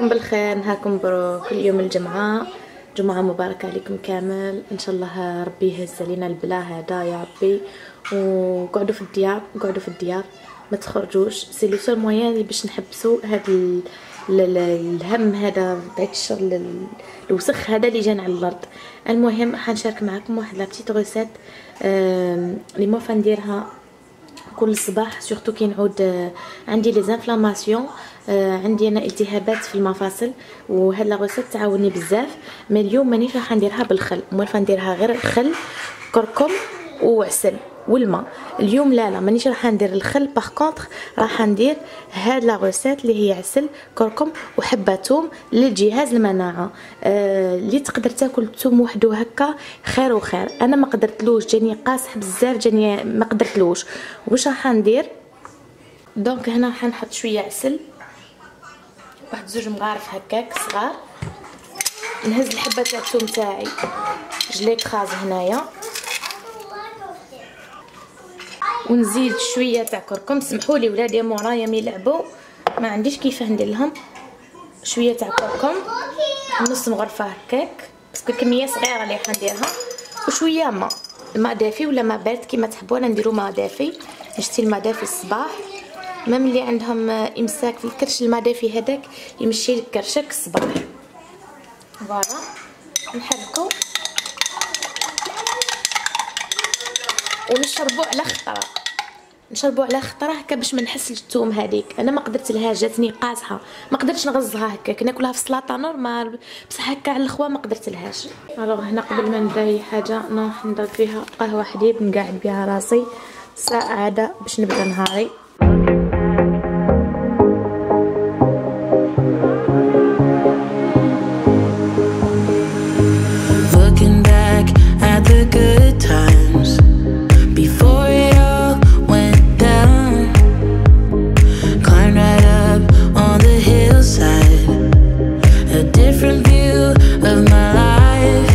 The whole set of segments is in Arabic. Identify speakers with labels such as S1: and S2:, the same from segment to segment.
S1: نهاركم بالخير، نهاركم مبروك. اليوم الجمعة، جمعة مباركة عليكم كامل. ان شاء الله ربي يهز علينا البلا هذا يا ربي، وقعدوا في الديار، قعدوا في الديار ما تخرجوش. سي لو سول موين باش نحبسوا هذا الهم هذا بعد الشر الوسخ هذا اللي جانا على الارض. المهم حنشارك معكم واحد لا بتيت غوسيت اللي موفا نديرها كل صباح، سورتو كي نعود عندي لي زانفلاماسيون، عندي انا التهابات في المفاصل، وهاد لا غوسيت تعاوني بزاف. مي اليوم مانيش راح نديرها بالخل، موالفه نديرها غير خل، كركم وعسل والماء. اليوم لا مانيش راح ندير الخل، باغ كونطخ راح ندير هاد لا غوسيت اللي هي عسل، كركم وحبه ثوم للجهاز المناعه. اللي تقدر تاكل الثوم وحده هكا خير وخير. انا ما قدرتلوش، جاني قاصح بزاف، جاني ما قدرتلوش. واش راح ندير؟ دونك هنا راح نحط شويه عسل، واحد زوج مغارف هكاك صغار. نهز الحبه تاع الثوم تاعي جليك خاز هنايا، ونزيد شويه تاع كركم. سمحوا لي ولادي مورايا يلعبوا، ما عنديش كيفاه ندير لهم. شويه تاع كركم، نص مغرفه هكاك، باسكو كميه صغيره اللي حنديرها. وشويه ماء، الماء دافي ولا ماء بارد كيما تحبوا. انا نديرو ماء دافي، نشتي الماء دافي الصباح. ميم اللي عندهم امساك في الكرش، الماء دافي هذاك يمشي لك كرشك الصباح. فوالا نحركو ونشربوا على خطره، نشربوا على خطره هكا باش ما نحسش الثوم هذيك. انا ما قدرت لها، جاتني قاصحه، ما قدرتش نغزها هكاك، ناكلها في السلطه نورمال، بصح هكا على الخوا ما قدرت لهاش. الوغ هنا قبل ما نبدا اي حاجه نروح نضرب فيها قهوه حليب، نقعد بها راسي ساعه عاده باش نبدا نهاري.
S2: Looking back at the good times before it all went down, climbed right up on the hillside, a different view of my life.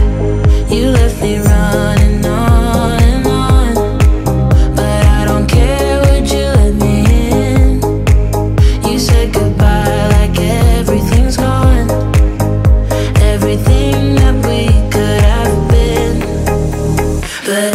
S2: You left me running on and on, but I don't care, would you let me in? You said goodbye like everything's gone, everything that we could have been, but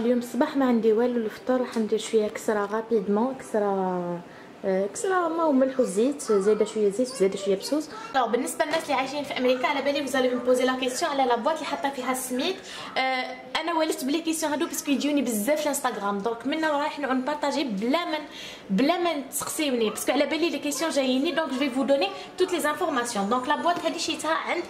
S1: اليوم الصباح ما عندي والو الفطور. راح ندير شويه كسره غابيدمون، كسره ماء وملح وزيت، زايده شويه زيت وزايده شويه بسوس. بالنسبه للناس اللي عايشين في امريكا، على بالي وزالي بوزي لا كيسيون على لا بواط اللي حاطه فيها السميد. انا وليت بلي كيسيون هادو باسكو يجوني بزاف الانستغرام، دونك منا رايح نعود نبارطاجي بلا ما تسقسيوني، باسكو على بالي لي كيسيون جاييني. دونك جو فو دوني توت لي انفورماسيون. دونك لا بواط هذه شيتها عند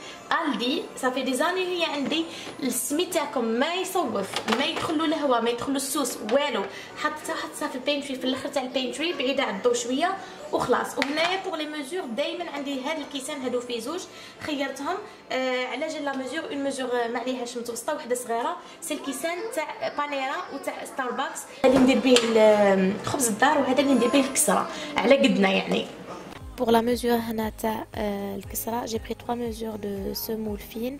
S1: الدي، صافي دي زاني هي عندي. السميد تاعكم ما يصوف، ما يدخلوا الهواء، ما يدخلوا السوس والو. حطيتها في البينتري، في الاخر تاع البينتري بعيده على الضو شويه وخلاص. وهنايا بوغ لي ميزور دائما عندي هاد الكيسان هادو في زوج، خيرتهم على جال لا ميزور. اون ميزور ما عليهاش متوسطه، وحده صغيره. سي الكيسان تاع بانيرا وتاع ستاربكس، هذا اللي ندير به خبز الدار، وهذا اللي ندير به الكسره على قدنا يعني. Pour la mesure هنا تاع الكسره جي بري 3 mesures de semoule fine،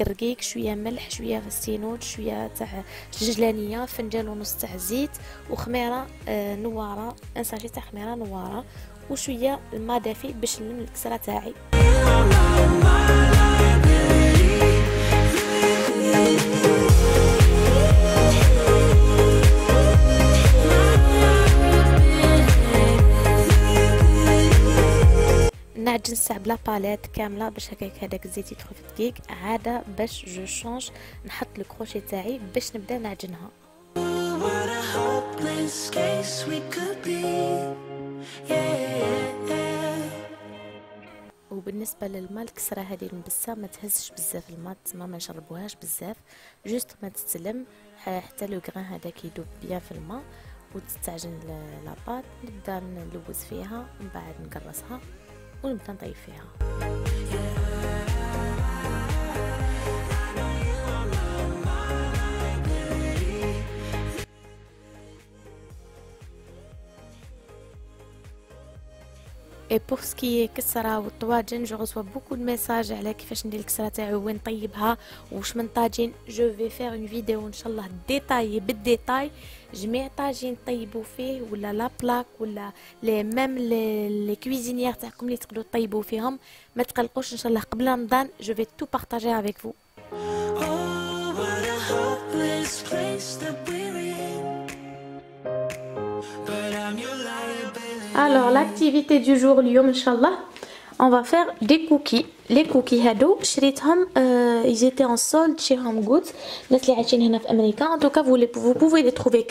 S1: رقيق شويه ملح، شويه فستينوت، شويه تاع جلانيه، فنجان ونص تاع زيت، وخميره نواره، ان ساشي تاع خميره نواره، وشويه الماء دافي باش نلم الكسره تاعي. نعجن الساعه بلا باليت كامله باش هكاك هذاك الزيت يدخل في الدقيق عاده، باش جو شونج نحط الكروشي تاعي باش نبدا نعجنها. وبالنسبه للماء، الكسره هذه المبسه ما تهزش بزاف الماء، تما ما نشربوهاش بزاف، جوست ما تتسلم حتى لو غران هذاك يدوب بيان في الماء وتستعجن لاباط. نبدا نلوز فيها، من بعد نقرصها ونبدا نطيب فيها. اي بور سكي كسره والطواجن جو ريسوا بوكو دو ميساج على كيفاش ندير الكسره تاعي وين نطيبها واش من طاجين. جو في فير اون فيديو ان شاء الله ديتاي بالديتاي جميع طاجين طيبوا فيه ولا لا بلاك ولا لي ميم لي كويزينيير تاعكم اللي تقدروا طيبوا فيهم. ما تقلقوش ان شاء الله قبل رمضان جو في تو بارطاجي افيك فو. Alors l'activité du jour اليوم ان شاء الله on va faire des cookies. les cookies هادو شريتهم ils étaient en solde chez Home Goods. الناس اللي عايشين هنا في امريكا en tout cas vous pouvez les trouver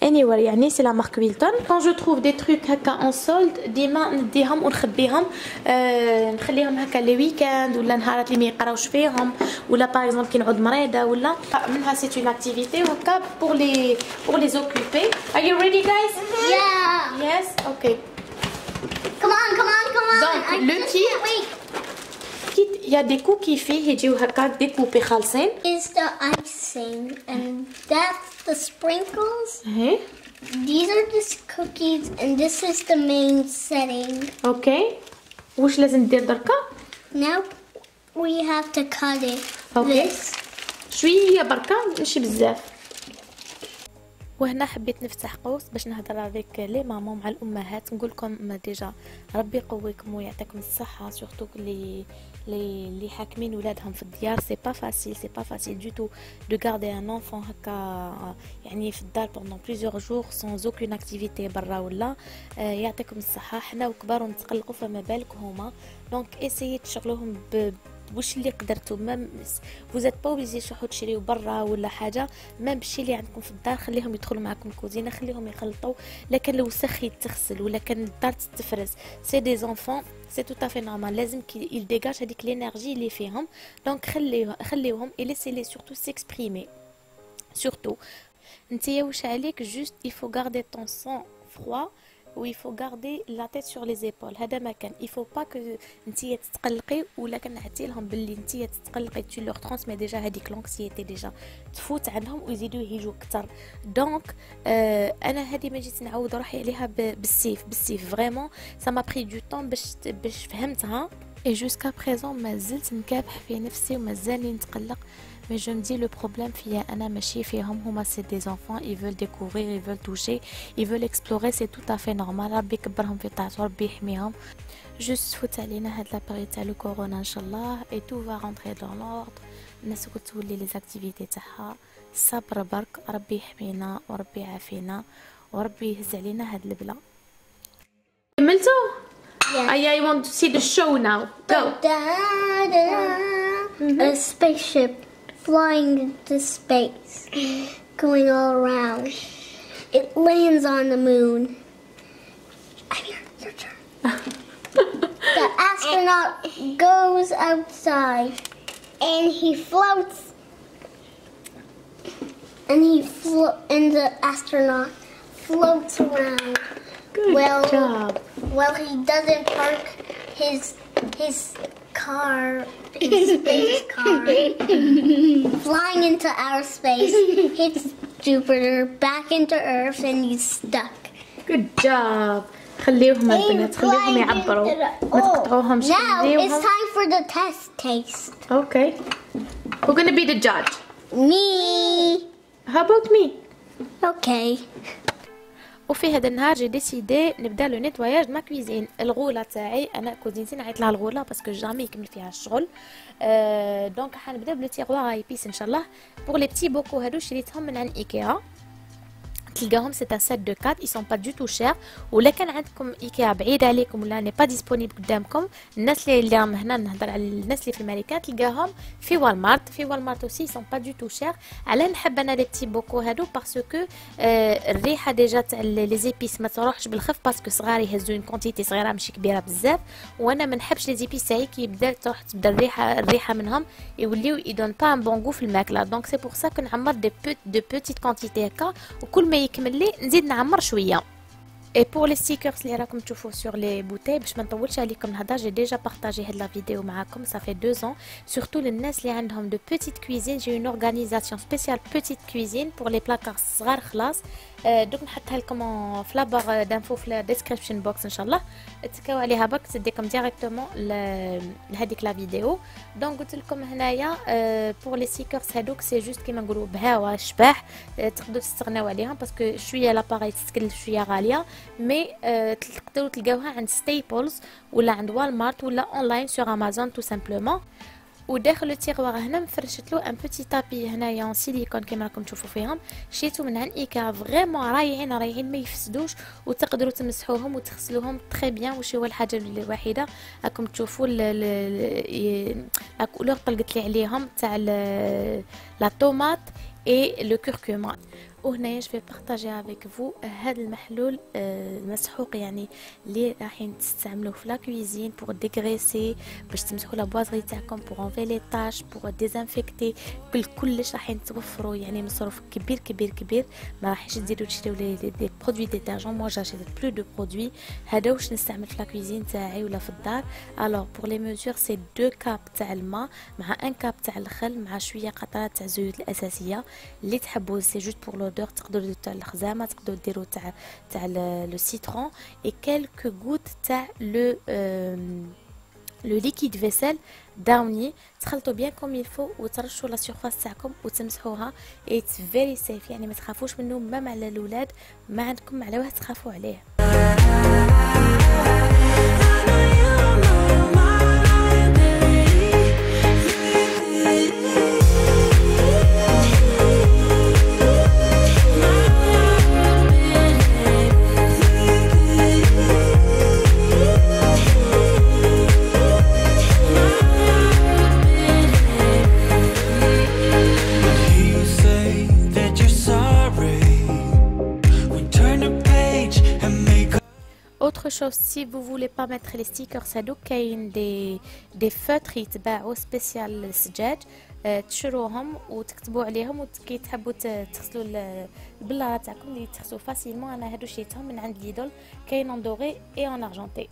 S1: anywhere يعني c'est la marque Wilton. quand je trouve des trucs هكا en solde ديما نديهم ونخبيهم نخليهم هكا لي ويكاند ولا نهارات اللي ما يقراوش فيهم ولا باغ اكزومبل كي نعود مريضه ولا منها c'est une activité هكا pour les occuper. Are you ready guys?
S3: Yeah.
S1: Yes, okay.
S3: Come on.
S1: Donc le kit, il y a des cookies فيه يجيو هكا découpés خالصين.
S3: Is the icing and that's the sprinkles.
S1: اهي.
S3: These are the cookies and this is the main setting.
S1: اوكي. واش لازم ندير دركا؟
S3: Now we have to cut it.
S1: اوكي.
S3: This.
S1: شويه بركا ماشي بزاف. وهنا حبيت نفتح قوس باش نهضر افيك لي مامون مع الامهات نقول لكم ديجا ربي يقويكم ويعطيكم الصحه سورتو اللي حاكمين ولادهم في الديار. سي با فاسيل دو تو دو غاردي ان انفون هكا يعني في الدار بوندون بليزيور جور سون اوكين اكتيفيتي برا ولا يعطيكم الصحه. حنا وكبار ونتقلقوا فما بالك هما دونك اسيي تشغلوهم واش اللي قدرتوا. ما فوزات با اوبليجي تروحوا تشريو برا ولا حاجه ما بالشي اللي عندكم في الدار خليهم يدخلوا معكم الكوزينه خليهم يخلطوا. لكن لو سخي تغسل ولا كان الدار تتفرز سي دي زونفون سي تو تافي نورمال لازم كي يل ديغاج هذيك لينيرجي اللي فيهم. دونك خليوهم اي ليسي لي سورتو سيكسبريمي سورتو. نتيا واش عليك جوست il faut garder ton sang froid و il faut garder la tête sur les épaules. هذا ما كان il faut pas que نتيا تتقلقي ولا كنعطي لهم باللي نتيا تتقلقي tu leur transmets déjà هذيك لونكسيتي ديجا تفوت عنهم ويزيدوا يهيجوا اكثر. دونك انا هذه ما جيت نعاود روحي عليها بالسيف فريمون ça m'a pris du temps باش فهمتها et jusqu'à présent ما زلت نكابح في نفسي ومازالني نتقلق. Mais je me dis le problème فيا أنا ماشي فيهم هما c'est des enfants ils veulent découvrir ils veulent toucher ils veulent explorer c'est tout à fait normal. ربي يكبرهم في طاعته ربي يحميهم. juste فوت علينا هاد لاباريود تاع لو كورونا ان شاء الله et tout va rentrer dans l'ordre. الناس كتولي لي زاكتيفيتي تاعها صبر برك ربي يحمينا وربي يعافينا وربي يهز علينا هاد البلا. كملتو؟ I want to see the show now. Go.
S3: A spaceship flying into space, going all around. It lands on the moon. Your turn. The astronaut goes outside, and he floats. And the astronaut floats around.
S1: Good job.
S3: Well, he doesn't park his car, his space car, flying into outer space, hits Jupiter, back into Earth, and he's stuck.
S1: Good job. خليوهم البنات خليوهم يعبروا ما تقطعوهمش.
S3: Now it's time for the taste.
S1: Okay. Who's gonna be the judge?
S3: Me.
S1: How about me?
S3: Okay.
S1: وفي هذا النهار جي ديسيدي نبدا لو نيتواياج ما كويزين. الغوله تاعي انا كوزينتي نعيط لها الغوله باسكو جامي يكمل فيها الشغل. دونك حنبدا بلو تيغوار ايبيس ان شاء الله. بور لي بتي بوكو هادو شريتهم من عند ايكيا تلقاهم سي ان سيت دو 4 اي سون با دو تو شير. ولا كان عندكم ايكيا بعيد عليكم ولا ني با ديسپونيبل قدامكم الناس اللي راهم هنا نهضر على الناس اللي في الامريكان تلقاهم في والمارت اوسي سون با دو تو شير. على نحب انا لي بتي بوكو هادو باسكو الريحه ديجا تاع لي زيبيس ما تروحش بالخف باسكو صغار يهزوا كونتيتي صغيره ماشي كبيره بزاف. وانا ما نحبش لي زيبيس تاعي كي تبدا الريحه منهم يوليو يدون با ان بون غو في الماكله. دونك سي بور سا كنعمر دو بوتيت كونتيتي هكا وكل ما يكمل لي نزيد نعمر شويه. Et pour les stickers اللي راكم تشوفوا sur les bouteilles باش ما نطولش عليكم الهضره j'ai déjà partagé هاد la vidéo معاكم ça fait 2 ans surtout للناس اللي عندهم de petite cuisine j'ai une organisation spéciale petite cuisine pour les placards صغار خلاص دوك نحطها لكم في لابار دانفو في الديسكريبشن بوكس ان شاء الله تكاو عليها برك تديكم ديريكتومون لهذيك لا فيديو. دونك قلت لكم هنايا بور لي ستيكرز هذوك سي جوست كيما نقولوا بهاوه شباح تقدروا تستغناو عليهم باسكو شويه لاباري تتكلف شويه غاليه مي تقدروا تلقاوها عند ستيبلز ولا عند والمارت ولا اونلاين سور امازون تو سامبلومون. وداخل التيغوار هنا مفرشت له ان بوتي طابي هنايا اون سيليكون كما راكم تشوفوا فيهم شريتو من عند ايكا فريمون رايعين ما يفسدوش وتقدروا تمسحوهم وتغسلوهم تري بيان. واش هو الحاجه الوحيده راكم تشوفوا لا كولور طلقت لي عليهم تاع لا طوماط اي لو كركوما. وهنايا جو بارطاجي افيك فو هذا المحلول المسحوق يعني اللي رايحين تستعملوه في لا كويزين بور ديغريسي باش تمسحوا لا بوازري تاعكم بور انفي لي طاش بور ديزانفيكتي كلش رايحين توفروا يعني مصروف كبير ما راحش تزيدوا تشريو لي برودوي ديترجون. مو جاشيت بلو دو برودوي هذا واش نستعمل في لا كويزين تاعي ولا في الدار. الوغ بور لي ميزور سي 2 كاب تاع الماء مع 1 كاب تاع الخل مع شويه قطرات تاع الزيوت الاساسيه اللي تحبوا سي جوست بور لودور تقدروا تاع الخزامه تقدروا ديروا تاع لو سيترون اي كالكو غوت تاع لو ليكيد فيسيل داوني تخلطوا بيان كوم يلفو وترشوا لا سيرفاس تاعكم وتمسحوها. اتس فيري سيف يعني ما تخافوش منه ما على الاولاد ما عندكم على واه تخافوا عليه. Autre chose, si vous voulez pas mettre les stickers هادوك كاين دي فوتر يتباعوا سبيسيال للسجاج تشروهم وتكتبوا عليهم وكي تحبوا تغسلوا البلاره تاعكم اللي تغسلوا فاسيلمون. انا هادو شريتهم من عند ليدل كاين اون دوري اي اون ارجنتي.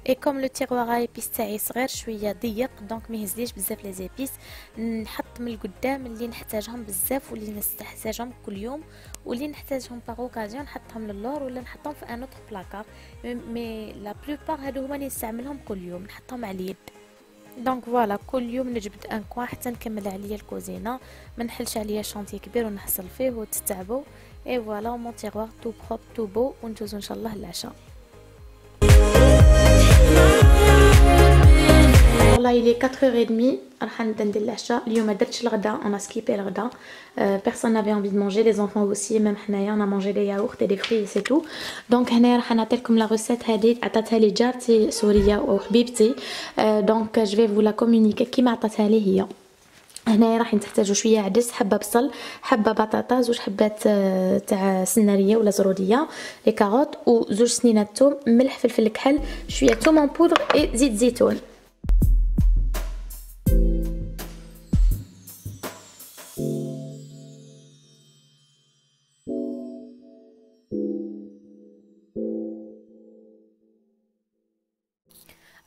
S1: اي كوم لو تيغوار ايبيس تاعي صغير شويه ضيق دونك ما يهزليش بزاف لي زيبيس نحط من القدام اللي نحتاجهم بزاف واللي نحتاجهم كل يوم واللي نحتاجهم باغ اوكازيون نحطهم للور ولا نحطهم في ان اوتر بلاكار مي لا بلوبار هادو هما اللي نستعملهم كل يوم نحطهم على اليد. دونك فوالا كل يوم نجبد ان كوان حتى نكمل عليا الكوزينه ما نحلش عليا شانتي كبير ونحصل فيه وتتعبوا. اي فوالا مون تيغوار تو بروب تو بو وندوزو ان شاء الله للعشاء. والله لي 4h30 راح نبدا ندير العشاء. اليوم ما درتش الغدا انا سكيبي الغدا بيرسون نافي انفي دو مانجي لي زونفون اوسي ميم حنايا انا مانجي لي ياغورت دي فري سي تو. دونك هنايا راح نعطيكم لا ريسيت هذه عطاتها لي جارتي سوريه وحبيبتي دونك جو في فو لا كومونيكي كيما عطاتها لي هي. هنايا راح تحتاجوا شويه عدس حبه بصل حبه بطاطا زوج حبات تاع سناريه ولا زروديه لي كاروت وزوج سنينات ثوم ملح فلفل كحل شويه ثوم اون بودر اي زيت زيتون.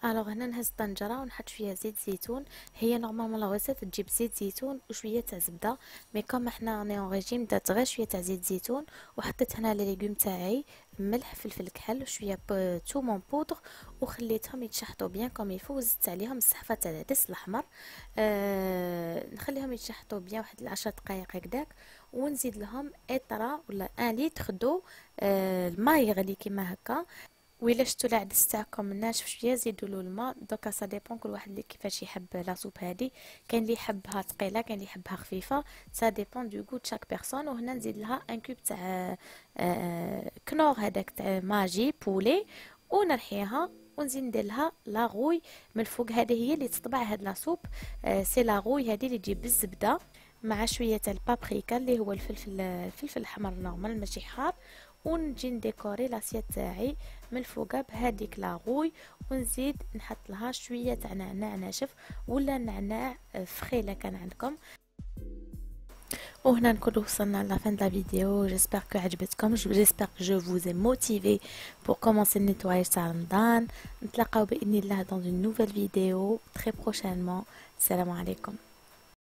S1: الوغ هنا نهز طنجره ونحط فيها زيت زيتون. هي نورمالمون لا ريسيت تجيب زيت زيتون وشويه تاع زبده مي كوم احنا راني اون ريجيم درت غير شويه تاع زيت زيتون وحطيت هنا لي ليغوم تاعي ملح فلفل كحل وشويه ثوم بودر وخليتهم يتشحطوا بيان كوم يفو وزدت عليهم السحفه تاع العدس الاحمر نخليهم يتشحطوا بيان واحد 10 دقائق هكذاك ونزيد لهم اطرا ولا 1 لتر دو الماء يغلي كيما هكا. وإلا شفتوا العدس تاعكم ناشف شويه زيدوا له الماء دوكا سا ديبون كل واحد اللي كيفاش يحب لا سوب هذه كاين اللي يحبها ثقيله كاين اللي يحبها خفيفه سا ديبون دو غو شاك بيرسون. وهنا نزيد لها ان كوب تاع كنور هذاك تاع ماجي بولي ونرحيها ونزيد ندير لها لاغوي من الفوق. هذه هي اللي تطبع هاد لا سوب سي لاغوي هذه اللي تجيب بالزبده مع شويه تاع البابريكا اللي هو الفلفل الحمر نورمال ماشي حار ونجي نديكوري لاسيت تاعي من الفوق بهذيك لاغوي، ونزيد نحط لها شويه تاع نعناع ناشف ولا نعناع فخي كان عندكم. وهنا نكون وصلنا لا fin de la vidéo. J'espère que عجبتكم. J'espère que je vous ai motivé pour commencer le nettoyage تاع رمضان. نتلاقاو بإذن الله dans une nouvelle vidéo très prochainement. السلام عليكم.